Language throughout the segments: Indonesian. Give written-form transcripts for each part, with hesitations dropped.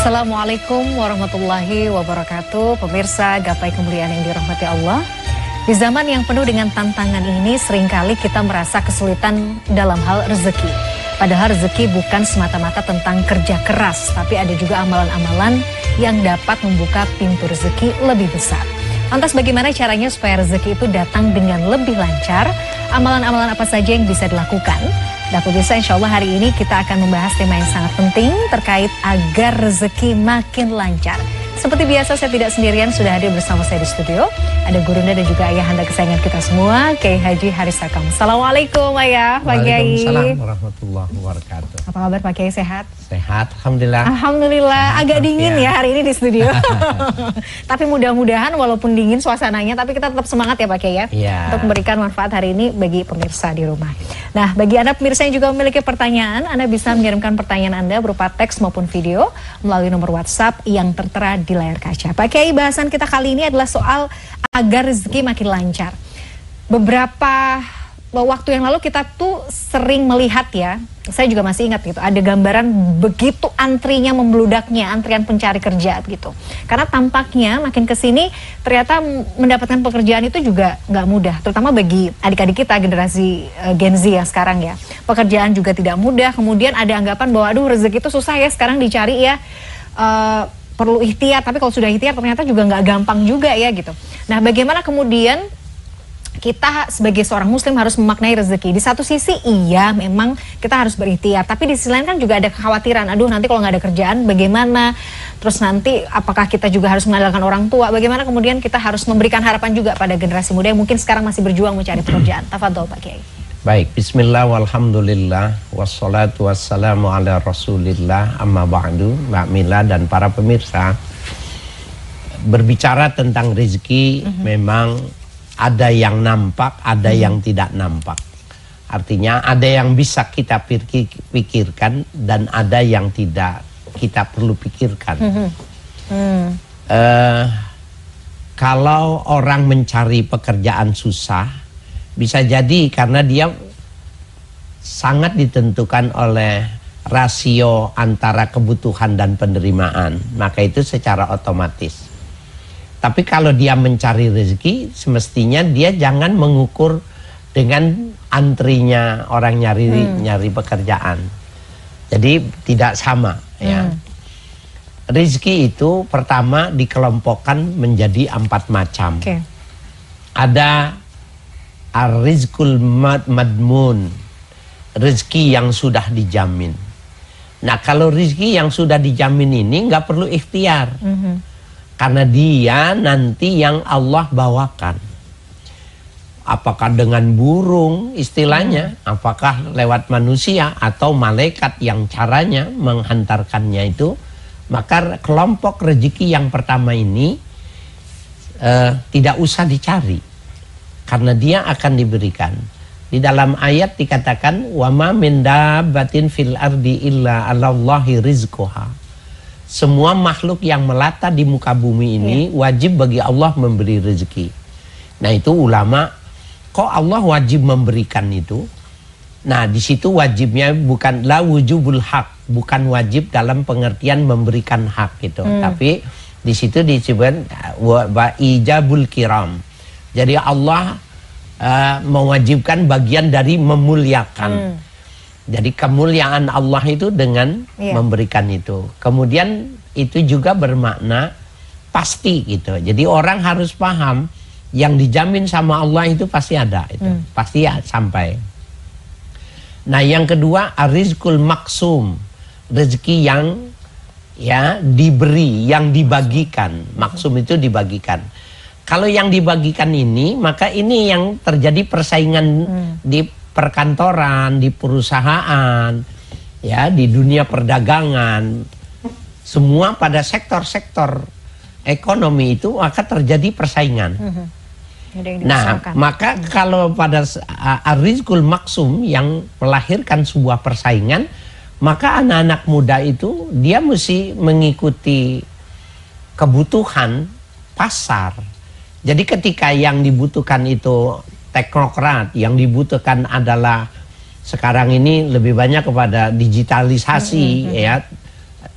Assalamualaikum warahmatullahi wabarakatuh. Pemirsa gapai kemuliaan yang dirahmati Allah. Di zaman yang penuh dengan tantangan ini, seringkali kita merasa kesulitan dalam hal rezeki. Padahal rezeki bukan semata-mata tentang kerja keras, tapi ada juga amalan-amalan yang dapat membuka pintu rezeki lebih besar. Lantas bagaimana caranya supaya rezeki itu datang dengan lebih lancar? Amalan-amalan apa saja yang bisa dilakukan? Dan pemirsa, insya Allah hari ini kita akan membahas tema yang sangat penting terkait agar rezeki makin lancar. Seperti biasa saya tidak sendirian, sudah hadir bersama saya di studio. Ada gurunda dan juga ayahanda kesayangan kita semua, Kiai Haji Haris Hakam. Assalamualaikum Ayah, Pak Kiai. Waalaikumsalam warahmatullahi wabarakatuh. Apa kabar Pak Kiai, sehat? Sehat, Alhamdulillah. Alhamdulillah, sehat, agak dingin ya hari ini di studio. Tapi mudah-mudahan walaupun dingin suasananya, tapi kita tetap semangat ya Pak Kiai ya. Untuk memberikan manfaat hari ini bagi pemirsa di rumah. Nah, bagi Anda pemirsa yang juga memiliki pertanyaan, Anda bisa mengirimkan pertanyaan Anda berupa teks maupun video melalui nomor WhatsApp yang tertera di layar kaca. Pak Kiai, bahasan kita kali ini adalah soal agar rezeki makin lancar. Beberapa waktu yang lalu kita tuh sering melihat ya, saya juga masih ingat gitu, ada gambaran begitu antrinya membludaknya, antrian pencari kerja gitu. Karena tampaknya makin kesini ternyata mendapatkan pekerjaan itu juga nggak mudah, terutama bagi adik-adik kita generasi Gen Z yang sekarang ya. Pekerjaan juga tidak mudah, kemudian ada anggapan bahwa aduh rezeki itu susah ya sekarang dicari ya, perlu ikhtiar, tapi kalau sudah ikhtiar ternyata juga nggak gampang juga ya gitu. Nah, bagaimana kemudian kita sebagai seorang muslim harus memaknai rezeki? Di satu sisi iya memang kita harus berikhtiar, tapi di sisi lain kan juga ada kekhawatiran, aduh nanti kalau nggak ada kerjaan bagaimana, terus nanti apakah kita juga harus mengandalkan orang tua, bagaimana kemudian kita harus memberikan harapan juga pada generasi muda yang mungkin sekarang masih berjuang mencari pekerjaan. Tafadhol Pak Kiai. Baik, bismillah walhamdulillah wassalatu wassalamu ala rasulillah amma ba'du. Mbak Mila dan para pemirsa, berbicara tentang rezeki memang ada yang nampak, ada yang tidak nampak. Artinya ada yang bisa kita pikirkan dan ada yang tidak kita perlu pikirkan. Kalau orang mencari pekerjaan susah, bisa jadi karena dia sangat ditentukan oleh rasio antara kebutuhan dan penerimaan. Maka itu secara otomatis. Tapi kalau dia mencari rezeki, semestinya dia jangan mengukur dengan antrinya orang nyari pekerjaan. Jadi tidak sama ya. Rezeki itu pertama dikelompokkan menjadi 4 macam. Ada ar-rizqul madmun, rezeki yang sudah dijamin. Nah, kalau rezeki yang sudah dijamin ini nggak perlu ikhtiar. Karena dia nanti yang Allah bawakan. Apakah dengan burung istilahnya, apakah lewat manusia atau malaikat yang caranya menghantarkannya itu, maka kelompok rezeki yang pertama ini tidak usah dicari. Karena dia akan diberikan. Di dalam ayat dikatakan, wa ma min dabbatin fil ardi illa 'alallahi rizquha. Semua makhluk yang melata di muka bumi ini wajib bagi Allah memberi rezeki. Nah, itu ulama, kok Allah wajib memberikan itu? Nah, di situ wajibnya bukan la wujubul haq, bukan wajib dalam pengertian memberikan hak gitu. Tapi di situ disebut wa ijabul kiram. Jadi Allah mewajibkan bagian dari memuliakan. Jadi kemuliaan Allah itu dengan memberikan itu. Kemudian itu juga bermakna pasti gitu. Jadi orang harus paham yang dijamin sama Allah itu pasti ada itu. Pasti sampai. Nah, yang kedua ar-rizqul maksum, rezeki yang ya diberi, yang dibagikan. Maksum itu dibagikan. Kalau yang dibagikan ini, maka ini yang terjadi persaingan di perkantoran, di perusahaan, ya, di dunia perdagangan, semua pada sektor-sektor ekonomi itu maka terjadi persaingan. Nah, maka kalau pada ar-rizqul maksum yang melahirkan sebuah persaingan, maka anak-anak muda itu dia mesti mengikuti kebutuhan pasar. Jadi ketika yang dibutuhkan itu teknokrat, yang dibutuhkan adalah sekarang ini lebih banyak kepada digitalisasi ya,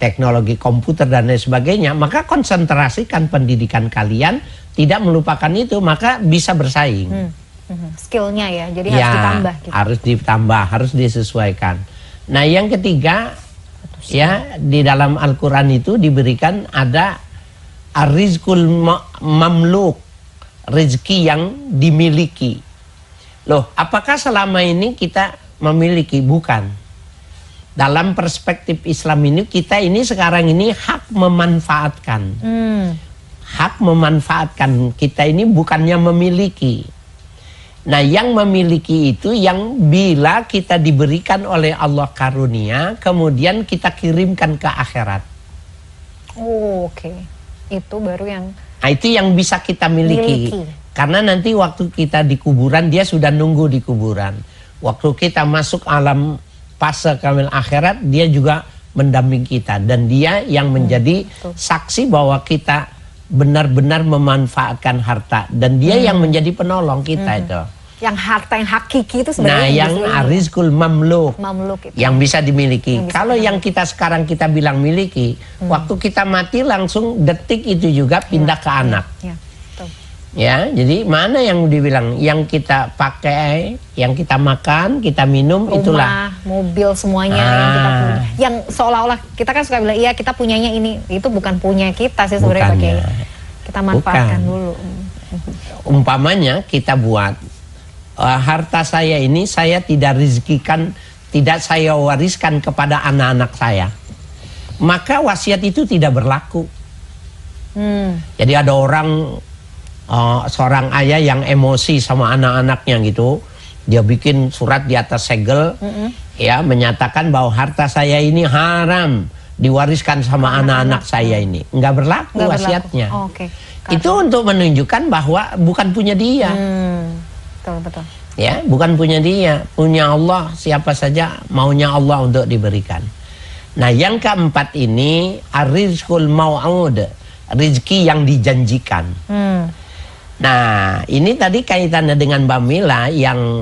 teknologi komputer dan lain sebagainya, maka konsentrasikan pendidikan kalian, tidak melupakan itu, maka bisa bersaing. Skillnya ya, jadi harus ditambah. Gitu. Harus ditambah, harus disesuaikan. Nah yang ketiga, ya di dalam Al-Quran itu diberikan ada ar-rizqul mamluk, rezeki yang dimiliki. Loh, apakah selama ini kita memiliki? Bukan. Dalam perspektif Islam ini, kita ini sekarang ini hak memanfaatkan. Hak memanfaatkan, kita ini bukannya memiliki. Nah yang memiliki itu yang bila kita diberikan oleh Allah karunia, kemudian kita kirimkan ke akhirat. Oke. Itu baru yang... Nah itu yang bisa kita miliki. Karena nanti waktu kita di kuburan, dia sudah nunggu di kuburan. Waktu kita masuk alam fase kamil akhirat, dia juga mendamping kita. Dan dia yang menjadi saksi bahwa kita benar-benar memanfaatkan harta. Dan dia yang menjadi penolong kita itu. Yang harta yang hakiki itu sebenarnya. Nah yang ar-rizqul mamluk. Itu. Yang bisa dimiliki. Kalau yang kita sekarang kita bilang miliki, waktu kita mati langsung detik itu juga pindah ke anak. Ya, jadi mana yang dibilang yang kita pakai, yang kita makan, kita minum, rumah, itulah mobil semuanya yang kita punya. Yang seolah-olah kita kan suka bilang iya kita punyanya ini, itu bukan punya kita sih sebenarnya, pakai kita manfaatkan dulu. Umpamanya kita buat harta saya ini saya tidak rezekikan, tidak saya wariskan kepada anak-anak saya, maka wasiat itu tidak berlaku. Jadi ada orang seorang ayah yang emosi sama anak-anaknya gitu, dia bikin surat di atas segel, ya menyatakan bahwa harta saya ini haram diwariskan sama anak-anak saya ini. Nggak berlaku wasiatnya. Itu untuk menunjukkan bahwa bukan punya dia. Betul. Ya, bukan punya dia, punya Allah. Siapa saja maunya Allah untuk diberikan. Nah yang keempat ini ar-rizqul mau'ud, rezeki yang dijanjikan. Nah, ini tadi kaitannya dengan Mbak Mila, yang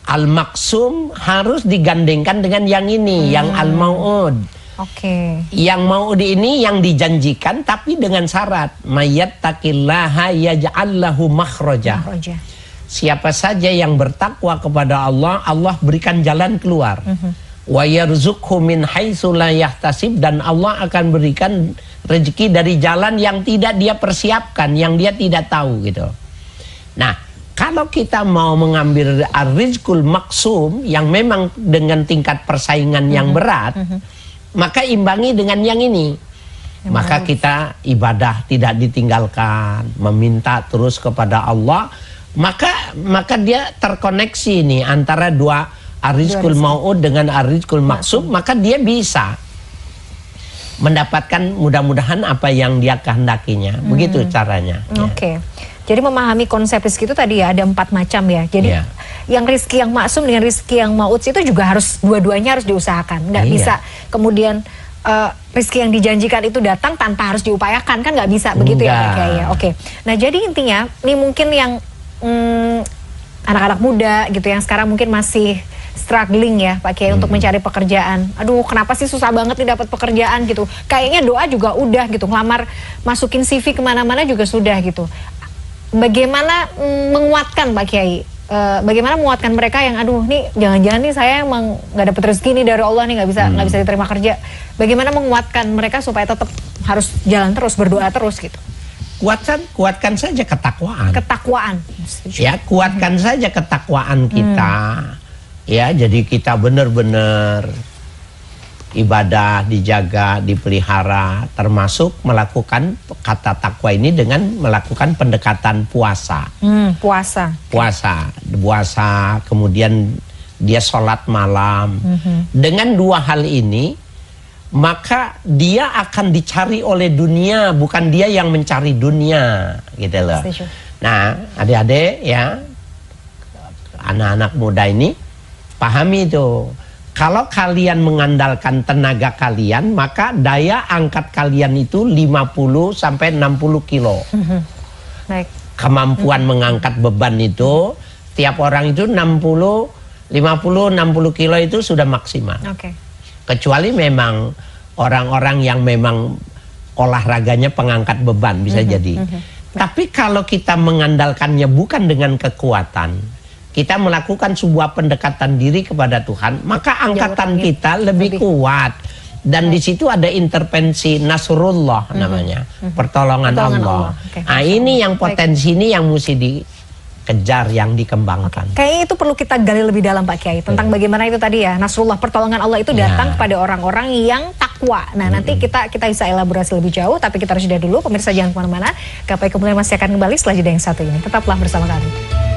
al-maksum harus digandengkan dengan yang ini, yang al-mau'ud. Yang mau'ud ini yang dijanjikan, tapi dengan syarat mayyattaqillaha yaj'al lahu makhraja. Siapa saja yang bertakwa kepada Allah, Allah berikan jalan keluar. Wa yarzuqhu min haitsu la yahtasib, dan Allah akan berikan rezeki dari jalan yang tidak dia persiapkan, yang dia tidak tahu gitu. Nah, kalau kita mau mengambil ar-rizqul maksum yang memang dengan tingkat persaingan yang berat, maka imbangi dengan yang ini. Maka kita ibadah tidak ditinggalkan, meminta terus kepada Allah, maka dia terkoneksi nih antara dua ar-rizqul mau'ud dengan ar-rizqul maksum, maka dia bisa mendapatkan mudah-mudahan apa yang dia kehendakinya. Begitu caranya. Jadi memahami konsep rezeki itu tadi ya ada 4 macam ya. Jadi yang rezeki yang maksum dengan rezeki yang mau'ud itu juga harus dua-duanya harus diusahakan. Nggak bisa kemudian rezeki yang dijanjikan itu datang tanpa harus diupayakan, kan nggak bisa begitu ya Pak Kiai ya. Nah jadi intinya ini mungkin yang anak-anak muda gitu yang sekarang mungkin masih struggling ya Pak Kiai untuk mencari pekerjaan. Aduh kenapa sih susah banget nih dapat pekerjaan gitu. Kayaknya doa juga udah gitu, ngelamar masukin CV kemana-mana juga sudah gitu. Bagaimana menguatkan Pak Kiai? Bagaimana menguatkan mereka yang aduh nih jangan-jangan nih saya emang nggak dapat rezeki nih dari Allah nih, nggak bisa diterima kerja. Bagaimana menguatkan mereka supaya tetap harus jalan terus, berdoa terus gitu? Kuatkan saja ketakwaan. Ya, kuatkan saja ketakwaan kita. Ya, jadi kita benar-benar ibadah dijaga, dipelihara, termasuk melakukan kata takwa ini dengan melakukan pendekatan puasa. Puasa, kemudian dia sholat malam. Dengan dua hal ini, maka dia akan dicari oleh dunia, bukan dia yang mencari dunia, gitu loh. Nah, adik-adik ya, anak-anak muda ini pahami itu. Kalau kalian mengandalkan tenaga kalian, maka daya angkat kalian itu 50 sampai 60 kilo. Kemampuan mengangkat beban itu tiap orang itu 50, 60 kilo itu sudah maksimal. Kecuali memang orang-orang yang memang olahraganya pengangkat beban, bisa jadi. Tapi kalau kita mengandalkannya bukan dengan kekuatan, kita melakukan sebuah pendekatan diri kepada Tuhan, maka angkatan kita lebih kuat. Dan di situ ada intervensi Nasrullah namanya, pertolongan Allah. Nah, ini yang potensi ini yang mesti dikejar, yang dikembangkan. Kayaknya itu perlu kita gali lebih dalam Pak Kiai, tentang bagaimana itu tadi ya, Nasrullah, pertolongan Allah itu datang kepada orang-orang yang takwa. Nah, nanti kita bisa elaborasi lebih jauh, tapi kita harus jeda dulu. Pemirsa jangan kemana-mana, Gapai Kemuliaan masih akan kembali setelah jeda yang satu ini. Tetaplah bersama kami.